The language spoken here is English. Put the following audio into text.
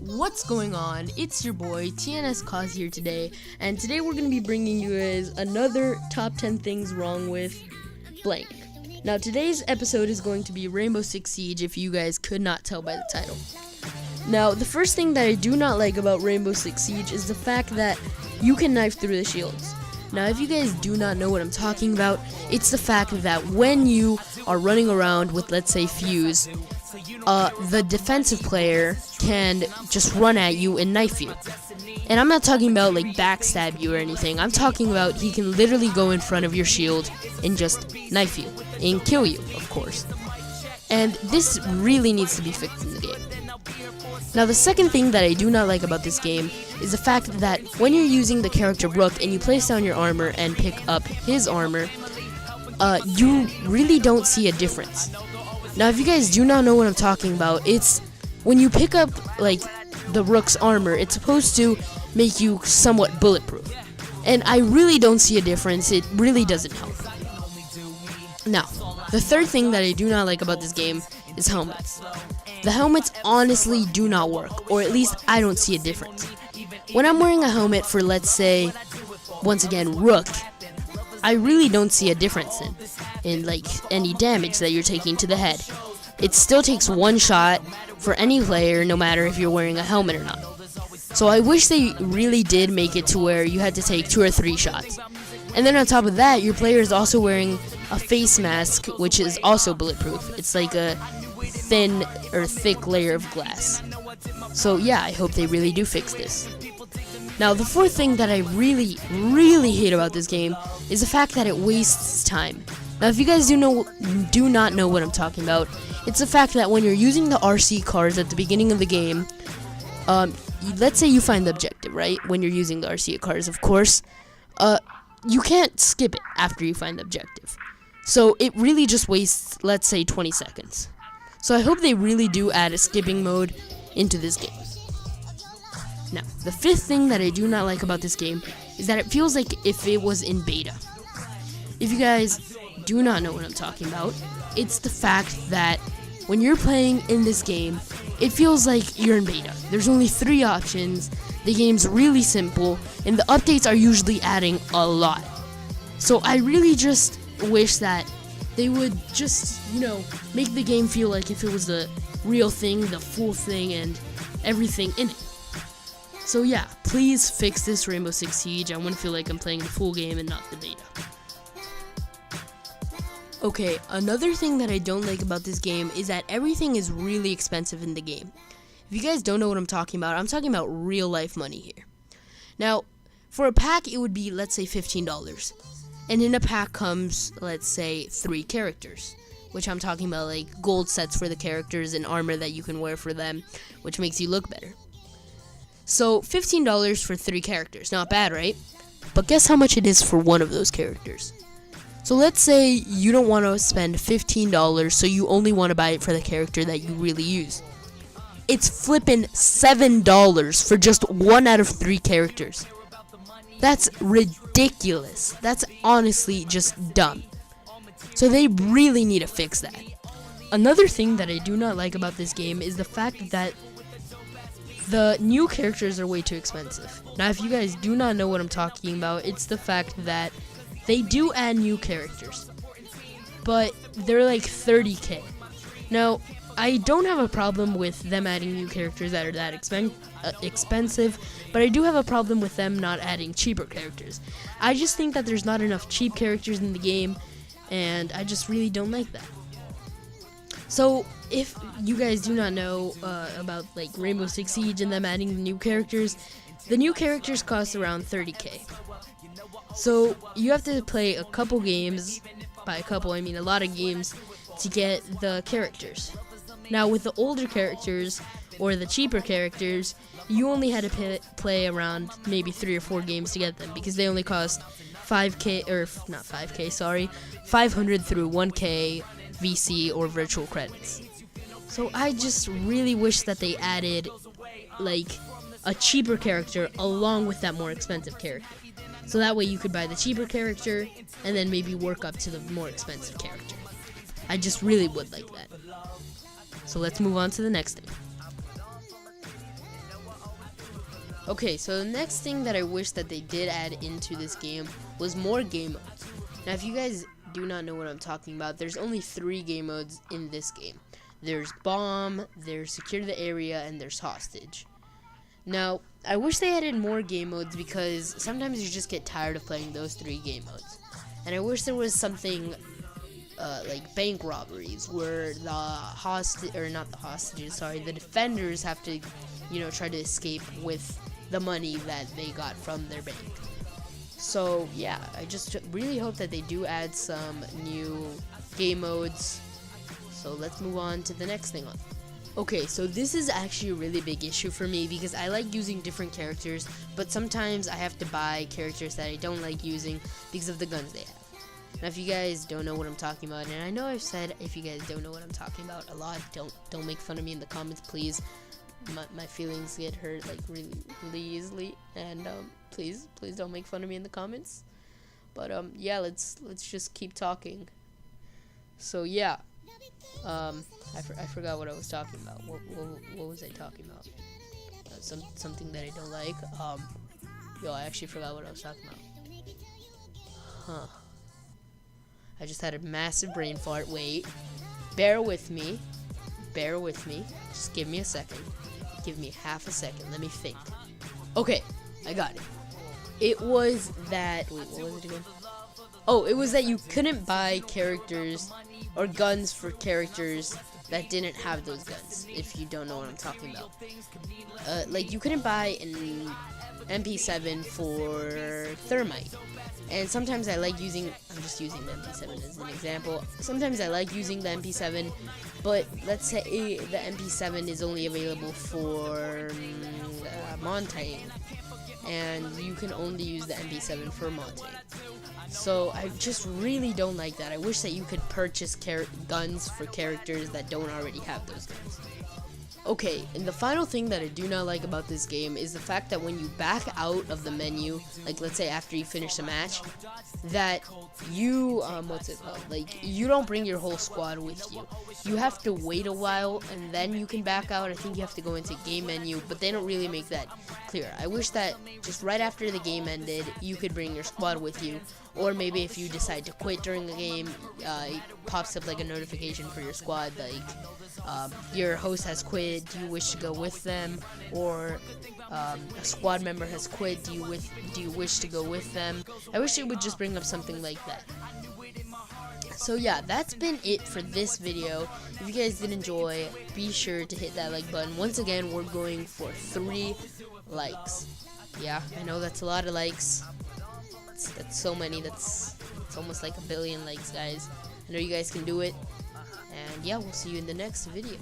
What's going on? It's your boy TNS Cause here today, and today we're going to be bringing you guys another top 10 things wrong with blank. Now today's episode is going to be Rainbow Six Siege, if you guys could not tell by the title. Now the first thing that I do not like about Rainbow Six Siege is the fact that you can knife through the shields. Now if you guys do not know what I'm talking about, it's the fact that when you are running around with, let's say, Fuse, the defensive player can just run at you and knife you. And I'm not talking about like backstab you or anything. I'm talking about he can literally go in front of your shield and just knife you and kill you, of course. And this really needs to be fixed in the game. Now the second thing that I do not like about this game is the fact that when you're using the character Rook and you place down your armor and pick up his armor, you really don't see a difference. Now if you guys do not know what I'm talking about, it's when you pick up like the Rook's armor, it's supposed to make you somewhat bulletproof. And I really don't see a difference. It really doesn't help. Now, the third thing that I do not like about this game is helmets. The helmets honestly do not work, or at least I don't see a difference. When I'm wearing a helmet for, let's say, once again, Rook, I really don't see a difference in like any damage that you're taking to the head. It still takes one shot for any player, no matter if you're wearing a helmet or not. So I wish they really did make it to where you had to take 2 or 3 shots. And then on top of that, your player is also wearing a face mask, which is also bulletproof. It's like a thin or thick layer of glass. So yeah, I hope they really do fix this. Now the fourth thing that I really hate about this game is the fact that it wastes time. Now if you guys do not know what I'm talking about, it's the fact that when you're using the RC cars at the beginning of the game, let's say you find the objective, right? When you're using the RC cars, of course, you can't skip it after you find the objective. So it really just wastes, let's say, 20 seconds. So I hope they really do add a skipping mode into this game. Now, the fifth thing that I do not like about this game is that it feels like if it was in beta. If you guys do not know what I'm talking about, it's the fact that when you're playing in this game, it feels like you're in beta. There's only 3 options, the game's really simple, and the updates are usually adding a lot. So I really just wish that they would just, make the game feel like if it was the real thing, the full thing, and everything in it. So yeah, please fix this Rainbow Six Siege. I want to feel like I'm playing the full game and not the beta. Okay, another thing that I don't like about this game is that everything is really expensive in the game. If you guys don't know what I'm talking about real life money here. Now, for a pack it would be, let's say, $15. And in a pack comes, let's say, 3 characters. Which I'm talking about like gold sets for the characters and armor that you can wear for them, which makes you look better. So $15 for 3 characters, not bad, right? But guess how much it is for one of those characters? So let's say you don't want to spend $15, so you only want to buy it for the character that you really use. It's flippin' $7 for just 1 out of 3 characters. That's ridiculous. That's honestly just dumb. So they really need to fix that. Another thing that I do not like about this game is the fact that the new characters are way too expensive. Now if you guys do not know what I'm talking about, it's the fact that they do add new characters, but they're like 30k. Now, I don't have a problem with them adding new characters that are that expensive, but I do have a problem with them not adding cheaper characters. I just think that there's not enough cheap characters in the game, and I just really don't like that. So, if you guys do not know about like Rainbow Six Siege and them adding the new characters cost around 30k. So you have to play a couple games, by a couple I mean a lot of games, to get the characters. Now with the older characters, or the cheaper characters, you only had to play around maybe 3 or 4 games to get them, because they only cost 5k, or not 5k, sorry, 500 through 1k VC or virtual credits. So I just really wish that they added like a cheaper character along with that more expensive character. So that way you could buy the cheaper character and then maybe work up to the more expensive character. I just really would like that. So let's move on to the next thing. Okay, so the next thing that I wish that they did add into this game was more game modes. Now, if you guys do not know what I'm talking about, there's only 3 game modes in this game. There's bomb, there's secure the area, and there's hostage. Now, I wish they added more game modes because sometimes you just get tired of playing those 3 game modes. And I wish there was something like bank robberies where the the defenders have to, you know, try to escape with the money that they got from their bank. So yeah, I just really hope that they do add some new game modes. So let's move on to the next thing on. Okay, so this is actually a really big issue for me because I like using different characters, but sometimes I have to buy characters that I don't like using because of the guns they have. Now, if you guys don't know what I'm talking about, and I know I've said if you guys don't know what I'm talking about a lot, don't make fun of me in the comments, please. My feelings get hurt like really easily, and please don't make fun of me in the comments. But yeah, let's just keep talking. So yeah, I forgot what I was talking about. What was I talking about? Something that I don't like. Yo, I actually forgot what I was talking about. Huh. I just had a massive brain fart. Wait. Bear with me. Just give me a second. Give me half a second. Let me think. Okay, I got it. It was that... Wait, what was it again? Oh, it was that you couldn't buy characters or guns for characters that didn't have those guns, if you don't know what I'm talking about. Like, you couldn't buy an MP7 for Thermite. And sometimes I like using, I'm just using the MP7 as an example. Sometimes I like using the MP7, but let's say the MP7 is only available for Montaigne, and you can only use the MP7 for Montaigne. So I just really don't like that. I wish that you could purchase guns for characters that don't already have those guns. Okay, and the final thing that I do not like about this game is the fact that when you back out of the menu, like let's say after you finish a match, that you, like you don't bring your whole squad with you. You have to wait a while and then you can back out. I think you have to go into game menu, but they don't really make that clear. I wish that just right after the game ended, you could bring your squad with you, or maybe if you decide to quit during the game, it pops up like a notification for your squad, like your host has quit, do you wish to go with them, or a squad member has quit, do you wish to go with them. I wish it would just bring up something like that. So yeah, that's been it for this video. If you guys did enjoy, be sure to hit that like button. Once again, we're going for 3 likes. Yeah, I know that's a lot of likes. That's so many. It's almost like 1 billion likes, guys. I know you guys can do it. And yeah, we'll see you in the next video.